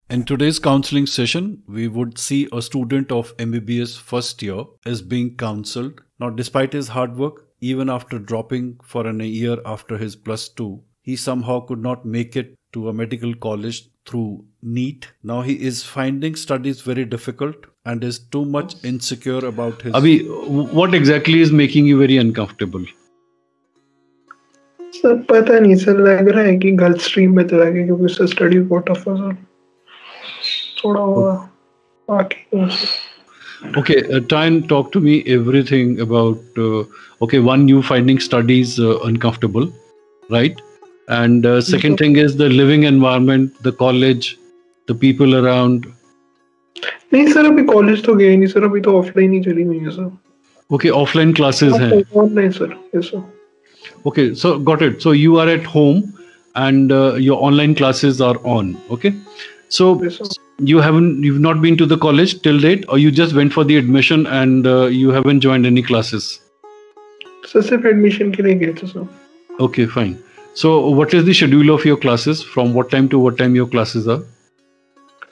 In today's counseling session, we would see a student of MBBS first year is being counseled. Now, despite his hard work, even after dropping for a year after his plus two, he somehow could not make it to a medical college through NEET. Now he is finding studies very difficult and is too much insecure about his... Abhi, what exactly is making you very uncomfortable? Sir पता नहीं sir, लग रहा है कि girls stream में चला गया क्योंकि उससे स्टडी बहुत टफ है सर, थोड़ा होगा बाकी। Okay, try and talk to me everything about okay, one, you finding studies uncomfortable, right? And second thing is the living environment, the college, the people around. नहीं सर, अभी college तो गए नहीं sir, अभी तो ऑफलाइन ही चली हुई है सर। Okay, offline classes हैं। Online sir, yes sir. Okay, so got it. So you are at home and your online classes are on. Okay, so Yes, sir. you've not been to the college till date, or you just went for the admission and you haven't joined any classes? Sir सिर्फ admission के लिए गए थे sir. Okay, fine. So what is the schedule of your classes? From what time to what time your classes are?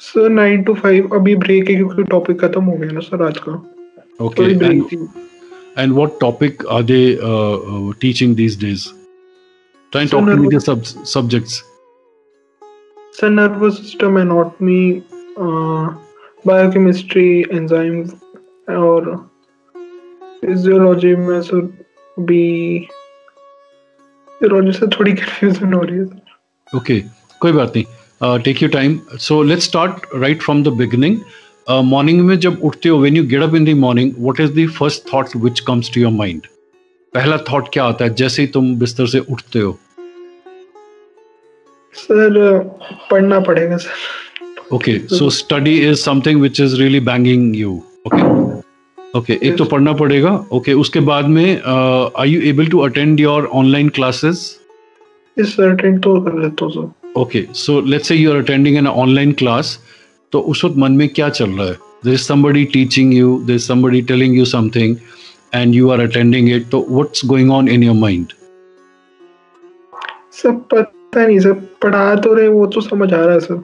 Sir 9 to 5, अभी break है क्योंकि topic खत्म हो गया ना सर आज का। Okay, तो ब्रेक थी। and what topic are they teaching these days? Try and talk to me the subjects. Sir nervous system, anatomy, biochemistry, enzyme और फिजियोलॉजी में सर भी फिजियोलॉजी से थोड़ी कंफ्यूजन हो रही है सर। Okay, कोई बात नहीं. Take your time. So let's start right from the beginning. Morning में जब उठते हो, when you get up in the morning, what is the first thought which comes to your mind? पहला thought क्या आता है जैसे ही तुम बिस्तर से उठते हो? सर पढ़ना पड़ेगा sir. Okay, so study is something which is really banging you. Okay, okay. एक तो पढ़ना पड़ेगा. Okay, उसके बाद में are you able to attend your online classes? इस सर अटेंड तो कर लेता हूँ sir. Okay, so let's say you're attending an online class. तो उस वक्त मन में क्या चल रहा है? There is somebody teaching you, there is somebody telling you something, and you are attending it. तो what's going on in your mind? सब पता नहीं सर, पढ़ा तो रहे वो तो समझ आ रहा है सर।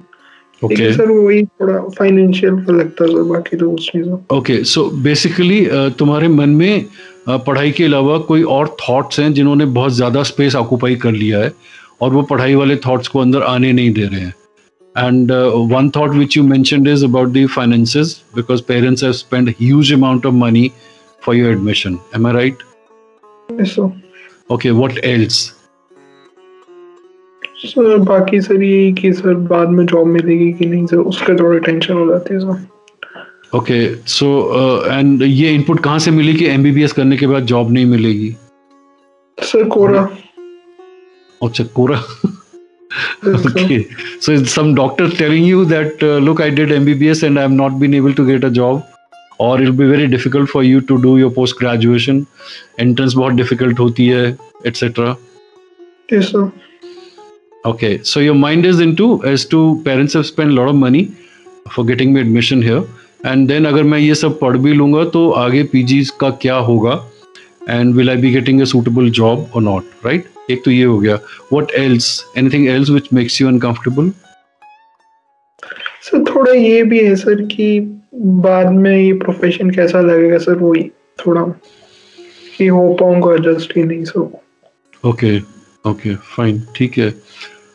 Okay. लेकिन सर वही थोड़ा फाइनेंशियल का लगता है सर, बाकी तो कुछ नहीं सर। Okay, so basically तुम्हारे मन में पढ़ाई के अलावा कोई और थॉट्स हैं जिन्होंने बहुत ज़्यादा स्पेस ऑक्यूपाई कर लिया है और वो पढ़ाई वाले थॉट्स को अंदर आने नहीं दे रहे हैं. And one thought which you mentioned is about the finances, because parents have spent a huge amount of money for your admission. Am I right? Yes, sir. Okay, what else? Sir बाकी sir यही कि sir बाद में job मिलेगी कि नहीं sir, उसका थोड़ी टेंशन हो जाती है सर। Okay, so and ये इनपुट कहाँ से मिली कि MBBS करने के बाद जॉब नहीं मिलेगी? सर कोरा। अच्छा, कोरा. Okay, so is some doctor telling you that look, I did MBBS and I have not been able to get a job, or it'll be very difficult for you to do your post graduation, entrance बहुत difficult होती है, etc. Yes, sir. Okay, so your mind is into as to parents have spent a lot of money for getting me admission here, and then अगर मैं ये सब पढ़ भी लूँगा तो आगे PGs का क्या होगा, and will I be getting a suitable job or not, right? एक तो ये हो गया. What else? Anything else which makes you uncomfortable? Sir थोड़ा ये भी है सर कि बाद में ये प्रोफेशन कैसा लगेगा सर, वही थोड़ा कि हो पाऊंगा एडजस्ट ही नहीं सर। Okay, okay, fine, ठीक है.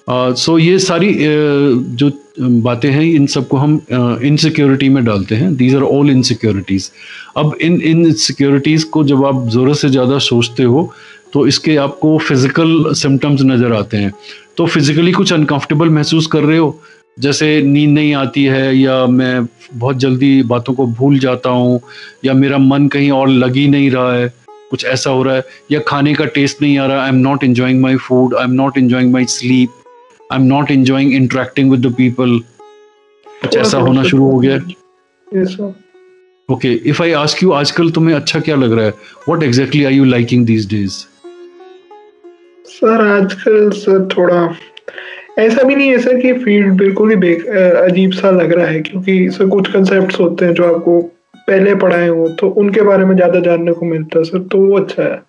So ये सारी जो बातें हैं इन सबको हम इनसिक्योरिटी में डालते हैं. These are all insecurities. अब इन इनसिक्योरिटीज को जब आप ज़रूरत से ज़्यादा सोचते हो तो इसके आपको फिजिकल सिम्टम्स नज़र आते हैं. तो फिजिकली कुछ अनकंफर्टेबल महसूस कर रहे हो, जैसे नींद नहीं आती है, या मैं बहुत जल्दी बातों को भूल जाता हूँ, या मेरा मन कहीं और लग ही नहीं रहा है, कुछ ऐसा हो रहा है, या खाने का टेस्ट नहीं आ रहा, I am not enjoying my food, I am not enjoying my sleep, I am not enjoying interacting with the people, कुछ ऐसा होना शुरू हो गया? Yes, sir. Okay, if I ask you आजकल तुम्हें अच्छा क्या लग रहा है, what exactly are you liking these days? Sir आजकल सर थोड़ा ऐसा भी नहीं है सर कि फील्ड बिल्कुल ही अजीब सा लग रहा है, क्योंकि सर कुछ कंसेप्ट्स होते हैं जो आपको पहले पढ़ाए हो तो उनके बारे में ज्यादा जानने को मिलता है सर, तो वो अच्छा है.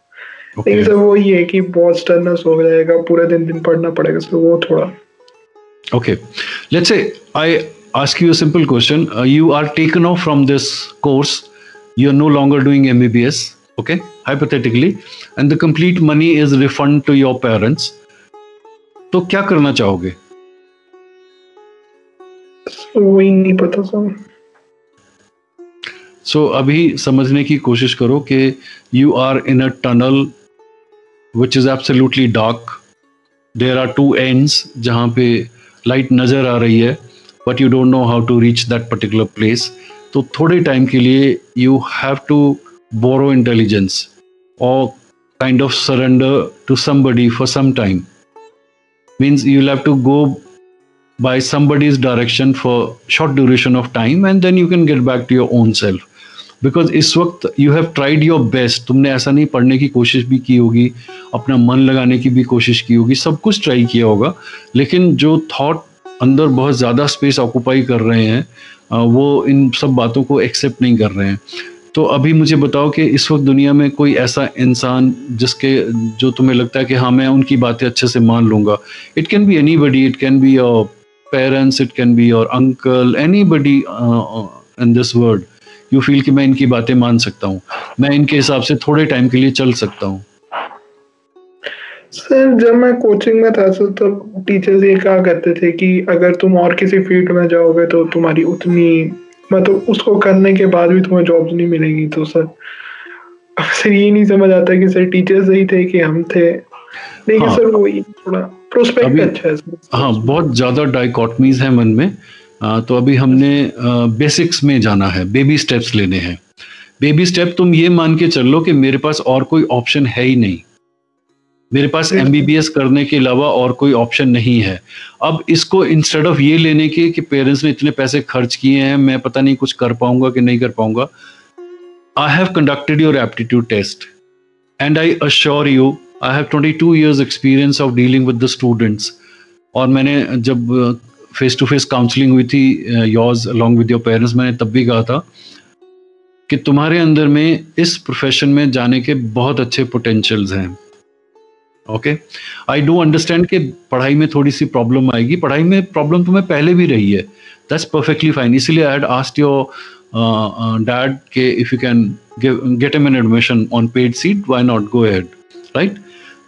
लेकिन सर वो ये है कि बहुत स्टर्नस हो जाएगा, पूरे दिन पढ़ना पड़ेगा सर, वो थोड़ा. Okay, let's say ask you a simple question. You are taken off from this course. You are no longer doing MBBS, okay, hypothetically, and the complete money is refunded to your parents. तो क्या करना चाहोगे? वही नहीं पता sir. So अभी समझने की कोशिश करो कि you are in a tunnel which is absolutely dark. There are two ends जहाँ पे लाइट नजर आ रही है, but you don't know how to reach that particular place. तो थोड़े टाइम के लिए you have to borrow intelligence or kind of surrender to somebody for some time. Means you'll have to go by somebody's direction for short duration of time and then you can get back to your own self. Because इस वक्त you have tried your best. तुमने ऐसा नहीं, पढ़ने की कोशिश भी की होगी, अपना मन लगाने की भी कोशिश की होगी, सब कुछ ट्राई किया होगा, लेकिन जो थॉट अंदर बहुत ज़्यादा स्पेस ऑक्यूपाई कर रहे हैं वो इन सब बातों को एक्सेप्ट नहीं कर रहे हैं. तो अभी मुझे बताओ कि इस वक्त दुनिया में कोई ऐसा इंसान जो तुम्हें लगता है कि हाँ मैं उनकी बातें अच्छे से मान लूँगा. It can be anybody, it can be your parents, it can be your uncle, anybody in this world. You feel कि मैं इनकी बातें मान सकता हूँ, मैं इनके हिसाब से थोड़े टाइम के लिए चल सकता हूँ. सर जब मैं कोचिंग में था सर तब टीचर्स ये कहा करते थे कि अगर तुम और किसी फील्ड में जाओगे तो तुम्हारी उतनी मतलब उसको करने के बाद भी तुम्हें जॉब्स नहीं मिलेगी. तो सर ये नहीं समझ आता कि सर टीचर्स सही थे कि हम थे, लेकिन सर वही थोड़ा प्रोस्पेक्ट अच्छा है सर. हाँ, बहुत ज़्यादा डाइकोटमीज है मन में. तो अभी हमने बेसिक्स में जाना है, बेबी स्टेप्स लेने हैं. बेबी स्टेप तुम ये मान के चल लो कि मेरे पास और कोई ऑप्शन है ही नहीं, मेरे पास MBBS करने के अलावा और कोई ऑप्शन नहीं है. अब इसको इंस्टेड ऑफ ये लेने के कि पेरेंट्स ने इतने पैसे खर्च किए हैं, मैं पता नहीं कुछ कर पाऊंगा कि नहीं कर पाऊंगा, I have conducted your aptitude test and I assure you I have 22 years experience of dealing with the students. और मैंने जब फेस टू फेस काउंसलिंग हुई थी yours along with your parents, मैंने तब भी कहा था कि तुम्हारे अंदर में इस प्रोफेशन में जाने के बहुत अच्छे पोटेंशियल्स हैं. ओके, आई डू अंडरस्टैंड कि पढ़ाई में थोड़ी सी प्रॉब्लम आएगी, पढ़ाई में प्रॉब्लम तुम्हें पहले भी रही है, दैट्स परफेक्टली फाइन. इसीलिए I had asked your dad के if you can get him an admission on paid seat, why not, go ahead, right.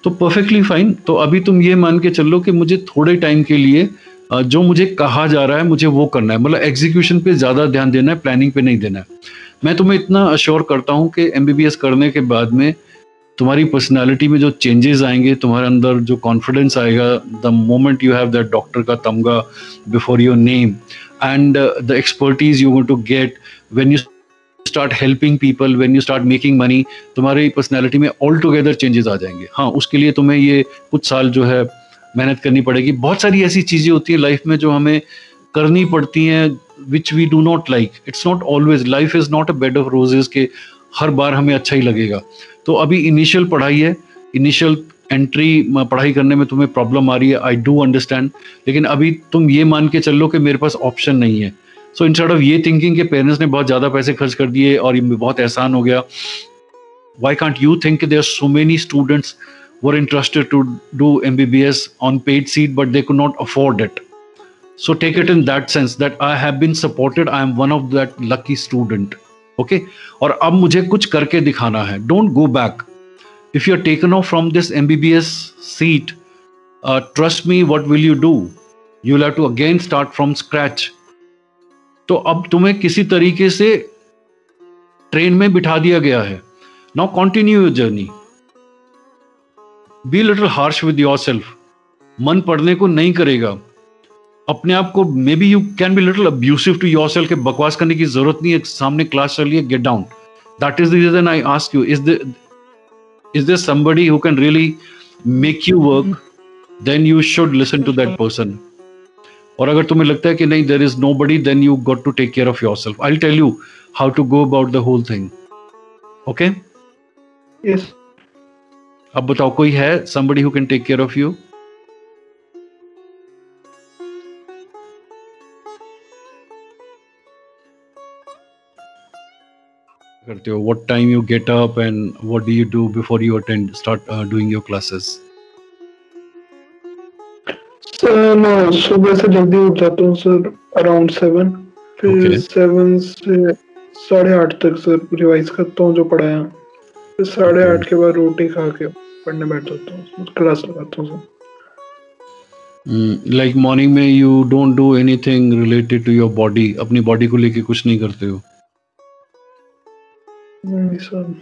तो परफेक्टली फाइन. तो अभी तुम ये मान के चलो कि मुझे थोड़े टाइम के लिए जो मुझे कहा जा रहा है मुझे वो करना है, मतलब एग्जीक्यूशन पे ज़्यादा ध्यान देना है, प्लानिंग पे नहीं देना है. मैं तुम्हें इतना अश्योर करता हूँ कि MBBS करने के बाद में तुम्हारी पर्सनालिटी में जो चेंजेस आएंगे, तुम्हारे अंदर जो कॉन्फिडेंस आएगा, the moment you have that doctor का तमगा before your name and the expertise you want to get when you start helping people, when you start making money, तुम्हारी पर्सनालिटी में ऑल टुगेदर चेंजेस आ जाएंगे. हाँ, उसके लिए तुम्हें ये कुछ साल जो है मेहनत करनी पड़ेगी. बहुत सारी ऐसी चीज़ें होती हैं लाइफ में जो हमें करनी पड़ती हैं which we do not like. It's not always, life is not a bed of roses के हर बार हमें अच्छा ही लगेगा. तो अभी इनिशियल पढ़ाई है, इनिशियल एंट्री पढ़ाई करने में तुम्हें प्रॉब्लम आ रही है, आई डू अंडरस्टैंड, लेकिन अभी तुम ये मान के चलो कि मेरे पास ऑप्शन नहीं है. सो इंस्टेड ऑफ ये थिंकिंग कि पेरेंट्स ने बहुत ज़्यादा पैसे खर्च कर दिए और ये बहुत एहसान हो गया, why can't you think there are so many students were interested to do MBBS on paid seat but they could not afford it. So take it in that sense that I have been supported, I am one of that lucky student. Okay, और अब मुझे कुछ करके दिखाना है. Don't go back. If you are taken off from this MBBS seat, trust me, what will you do? You will have to again start from scratch. तो अब तुम्हें किसी तरीके से ट्रेन में बिठा दिया गया है. Now continue your journey. Be a little harsh with yourself. मन पढ़ने को नहीं करेगा. अपने आप को maybe you can be little abusive to yourself कि बकवास करने की जरूरत नहीं है, सामने क्लास चल रही है, get down. That is the reason I ask you, is there somebody who can really make you work, then you should listen to that person. और अगर तुम्हें लगता है कि नहीं there is nobody, then you got to take care of yourself. I will tell you how to go about the whole thing. Okay, yes. अब बताओ, कोई है somebody who can take care of you? करते हो, what time you get up and what do you do before you start doing your classes? So मैं सुबह से जल्दी उठ जाता हूँ सर, अराउंड 7। फिर Okay. 7 से 8:30 तक सर रिवाइज करता हूँ जो पढ़ाया। फिर 8:30 के बाद रोटी खा के पढ़ने बैठ जाता हूँ, क्लास लगाता हूँ सर। लाइक मॉर्निंग में you don't do anything related to your body, अपनी बॉडी को लेके कुछ नहीं करते हो? नहीं सर।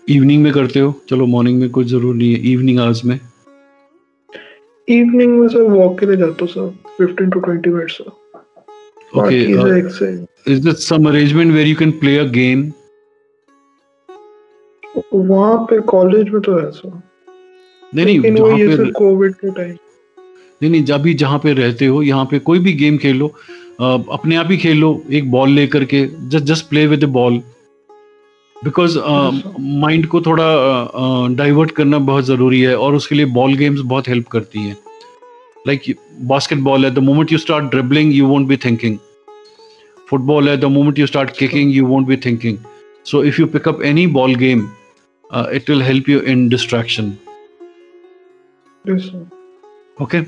इवनिंग में करते हो? चलो मॉर्निंग में कुछ जरूर नहीं है, इवनिंग आवर्स में? इवनिंग में सर वॉक के लिए जाता हूँ sir, 15 to 20 minute sir. Okay, बाकी sir exercise. is there some arrangement where you can play a game? वहाँ पे कॉलेज में तो है सर, नहीं नहीं, लेकिन जहाँ वही है पे सर कोविड के टाइम। नहीं, अभी जहाँ पे रहते हो यहाँ पे कोई भी गेम खेलो, अपने आप ही खेलो, एक बॉल लेकर के just play with the ball, because mind को थोड़ा डाइवर्ट करना बहुत ज़रूरी है, और उसके लिए बॉल गेम्स बहुत हेल्प करती हैं। लाइक बास्केटबॉल है, the moment you start dribbling you won't be thinking. Football है, the moment you start kicking you won't be thinking. So if you pick up any ball game, it will help you in distraction. Yes, sir. Okay,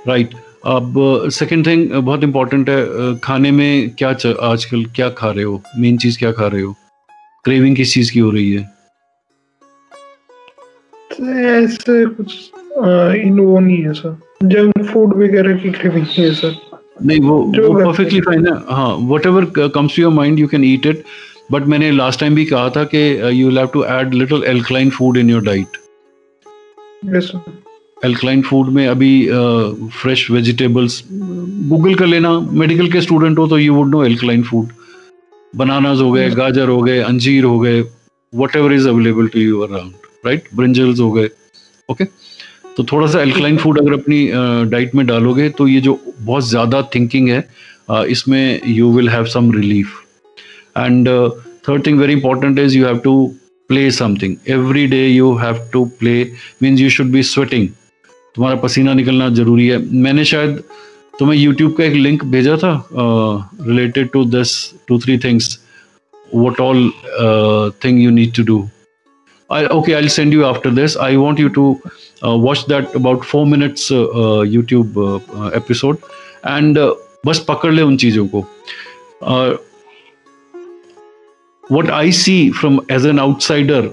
right. अब second thing बहुत important है, खाने में क्या आजकल क्या खा रहे हो? मेन चीज क्या खा रहे हो? क्रेविंग किस चीज की हो रही है? ऐसे कुछ इन वो नहीं है सर, जंक फूड वगैरह की क्रेविंग है सर। नहीं, वो परफेक्टली फाइन है। हाँ, whatever comes to your mind you can eat it, but मैंने लास्ट टाइम भी कहा था कि you will have to add little alkaline food in your diet. Yes sir. Alkaline food में अभी फ्रेश वेजिटेबल्स गूगल कर लेना, medical के स्टूडेंट हो तो you would know alkaline food. Bananas हो गए, गाजर हो गए, अंजीर हो गए, whatever is available to you around, right? Brinjals हो गए। ओके, तो थोड़ा सा एल्कलाइन फूड अगर अपनी डाइट में डालोगे तो ये जो बहुत ज़्यादा थिंकिंग है इसमें you will have some relief. And third thing very important is you have to play something every day. You have to play means you should be sweating, तुम्हारा पसीना निकलना जरूरी है। मैंने शायद तुम्हें यूट्यूब का एक लिंक भेजा था related to this 2-3 things, what all thing you need to do. Okay, I'll send you after this. I want you to watch that about 4 minutes YouTube episode and बस पकड़ ले उन चीज़ों को। What I see from as an outsider,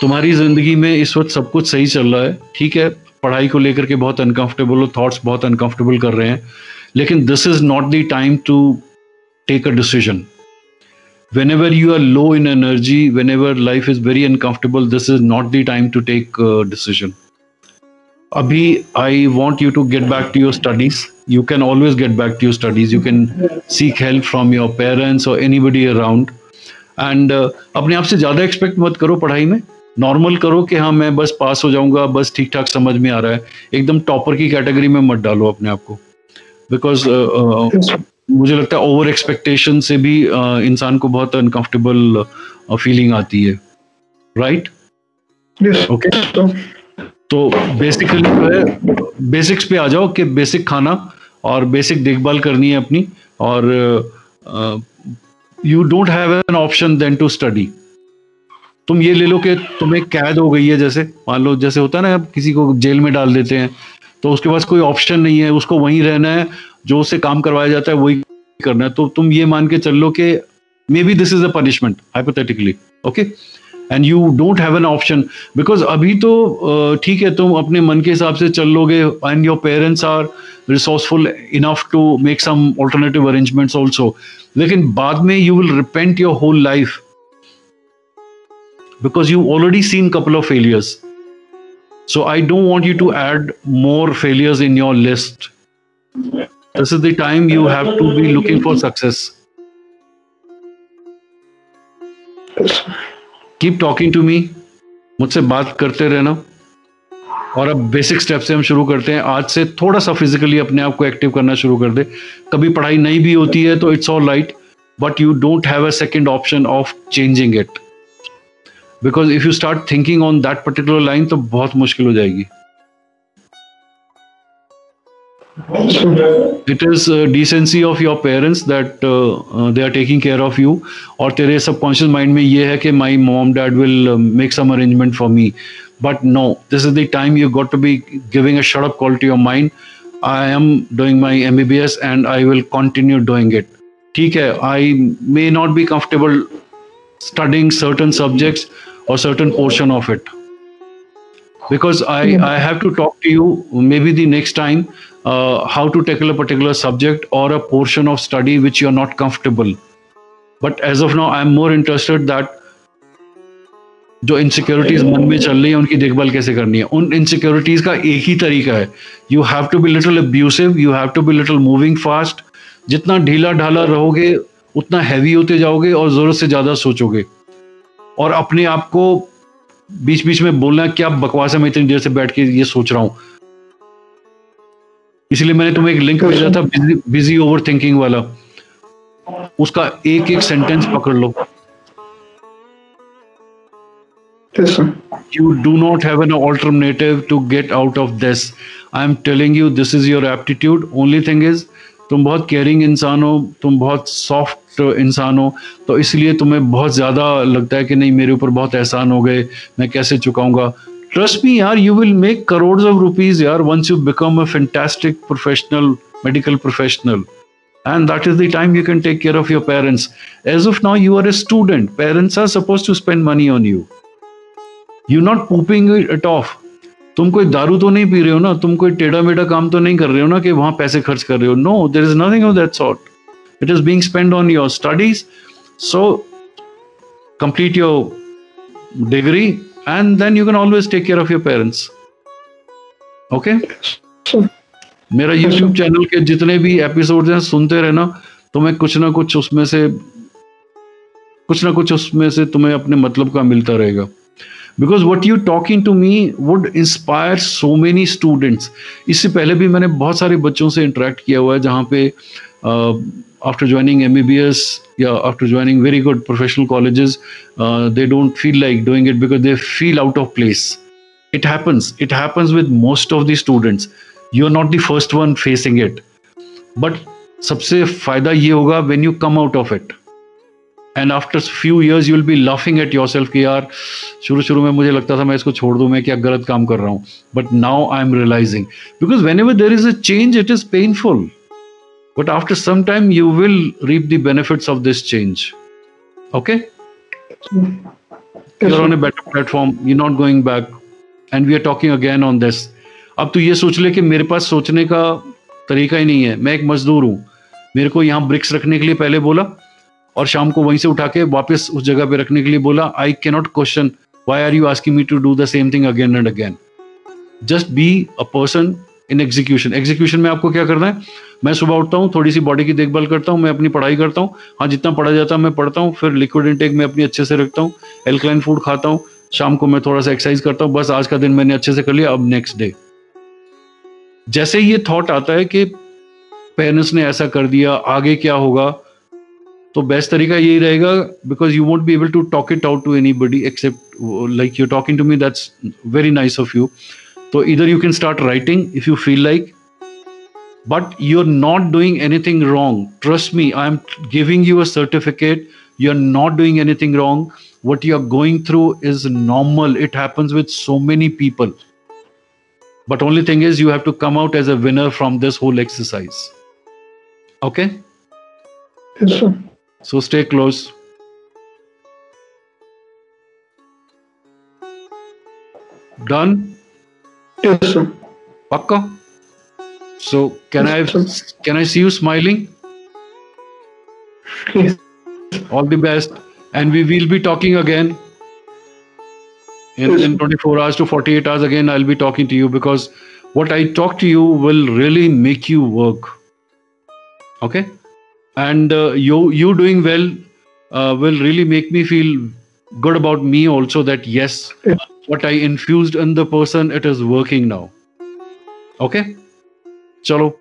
तुम्हारी ज़िंदगी में इस वक्त सब कुछ सही चल रहा है, ठीक है, पढ़ाई को लेकर के बहुत अनकंफर्टेबल हो, थॉट्स बहुत अनकंफर्टेबल कर रहे हैं, लेकिन this is not the time to take a decision. Whenever you are low in energy, whenever life is very uncomfortable, this is not the time to take a decision. Abhi, I want you to get back to your studies. You can always get back to your studies. You can seek help from your parents or anybody around. And अपने आप से ज़्यादा expect मत करो पढ़ाई में। Normal करो कि हाँ मैं बस पास हो जाऊंगा, बस ठीक ठाक समझ में आ रहा है। एकदम टॉपर की कैटेगरी में मत डालो अपने आप को, बिकॉज मुझे लगता है ओवर एक्सपेक्टेशन से भी इंसान को बहुत अनकंफर्टेबल फीलिंग आती है, राइट? ओके, तो बेसिकली जो है बेसिक्स पे आ जाओ कि बेसिक खाना और बेसिक देखभाल करनी है अपनी, और you don't have an option then to study. तुम ये ले लो कि तुम्हें कैद हो गई है, जैसे मान लो जैसे होता है ना, किसी को जेल में डाल देते हैं तो उसके पास कोई ऑप्शन नहीं है, उसको वहीं रहना है, जो उससे काम करवाया जाता है वही करना है। तो तुम ये मान के चल लो कि may be this is a punishment hypothetically, okay, and you don't have an option, because अभी तो ठीक है तुम अपने मन के हिसाब से चल लोगे and your parents are resourceful enough to make some alternative arrangements also, लेकिन बाद में you will repent your whole life because you already seen couple of failures. So I don't want you to add more failures in your list. This is the time you have to be looking for success. Keep talking to me. मुझसे बात करते रहना। और अब basic step से हम शुरू करते हैं। आज से थोड़ा सा फिजिकली अपने आप को एक्टिव करना शुरू कर दे। कभी पढ़ाई नहीं भी होती है तो it's all right, but you don't have a second option of changing it, because if you start thinking on that particular line तो बहुत मुश्किल हो जाएगी। It is decency of your parents that they are taking care of you, और तेरे subconscious mind में ये है कि my mom dad will make some arrangement for me, But no, this is the time you got to be giving a shut up call to your mind. I am doing my MBBS and I will continue doing it. ठीक है, I may not be comfortable studying certain subjects or certain portion of it, because I have to talk to you maybe the next time how to tackle a particular subject or a portion of study which you are not comfortable. But as of now I am more interested that जो insecurities मन में चल रही है उनकी देखभाल कैसे करनी है. उन इनसिक्योरिटीज का एक ही तरीका है, you have to be little abusive, you have to be little moving fast. जितना ढीला ढाला रहोगे उतना हैवी होते जाओगे और जरूरत से ज्यादा सोचोगे, और अपने आप को बीच बीच में बोलना क्या बकवास है, मैं इतनी देर से बैठ के ये सोच रहा हूं. इसलिए मैंने तुम्हें एक लिंक भेजा था बिजी ओवर थिंकिंग वाला, उसका एक एक सेंटेंस पकड़ लो. Yes, sir. You do not have an alternative to get out of this. I am telling you, this is your aptitude. Only thing is, तुम बहुत केयरिंग इंसान हो, तुम बहुत सॉफ्ट इंसान हो, तो इसलिए तुम्हें बहुत ज़्यादा लगता है कि नहीं मेरे ऊपर बहुत एहसान हो गए, मैं कैसे चुकाऊंगा. ट्रस्ट मी यार, you will make crores of rupees यार once you become a fantastic professional, medical professional. And that is the time you can take care of your parents. As of now, you are a student. Parents are supposed to spend money on you. You're not pooping it off. तुम कोई दारू तो नहीं P रहे हो ना, तुम कोई टेढ़ा मेढ़ा काम तो नहीं कर रहे हो ना कि वहां पैसे खर्च कर रहे हो. No, there is nothing of that sort. It is being spend on your studies. So complete your degree and then you can always take care of your parents. Okay, मेरा YouTube चैनल के जितने भी episodes हैं सुनते रहना, तुम्हें कुछ ना कुछ उसमें से तुम्हें अपने मतलब का मिलता रहेगा. Because what you talking to me would inspire so many students. इससे पहले भी मैंने बहुत सारे बच्चों से इंटरेक्ट किया हुआ है जहाँ पे after joining MBBS या after joining very good professional colleges, they don't feel like doing it because they feel out of place. It happens with most of the students. You are not the first one facing it. But सबसे फायदा ये होगा when you come out of it. And after few years you will be laughing at yourself कि यार शुरू में मुझे लगता था मैं इसको छोड़ दूं, मैं क्या गलत काम कर रहा हूं. But now I'm realizing, because whenever there is a change it is painful, but after some time you will reap the benefits of this change. Okay? You're on a better platform, you're not going back, and we are talking again on this. अब तू ये सोच ले कि मेरे पास सोचने का तरीका ही नहीं है, मैं एक मजदूर हूं, मेरे को यहाँ ब्रिक्स रखने के लिए पहले बोला और शाम को वहीं से उठा के वापस उस जगह पे रखने के लिए बोला. I can not question why are you asking me to do the same thing again and again. Just be a person in execution में आपको क्या करना है, मैं सुबह उठता हूँ, थोड़ी सी बॉडी की देखभाल करता हूँ, मैं अपनी पढ़ाई करता हूँ, हाँ जितना पढ़ा जाता है मैं पढ़ता हूँ, फिर लिक्विड इनटेक में अपनी अच्छे से रखता हूँ, एल्कलाइन फूड खाता हूँ, शाम को मैं थोड़ा सा एक्सरसाइज करता हूँ, बस आज का दिन मैंने अच्छे से कर लिया, अब नेक्स्ट डे. जैसे ये थॉट आता है कि पेरेंट्स ने ऐसा कर दिया, आगे क्या होगा, तो बेस्ट तरीका यही रहेगा, because you won't be able to talk it out to anybody except like you talking to me. That's very nice of you. तो इधर you can start writing if you feel like, but you are not doing anything wrong. Trust me, I am giving you a certificate. You are not doing anything wrong. what you are going through is normal. It happens with so many people. But only thing is you have to come out as a winner from this whole exercise. Okay? Yes, sir. So stay close. Done? Yes, sir. Pakka? So can I see you smiling? Yes. All the best. And we will be talking again. In 24 hours to 48 hours again, I'll be talking to you, because what I talk to you will really make you work. Okay? And you doing well will really make me feel good about me also, that yes, what I infused in the person, it is working now. Okay? Chalo.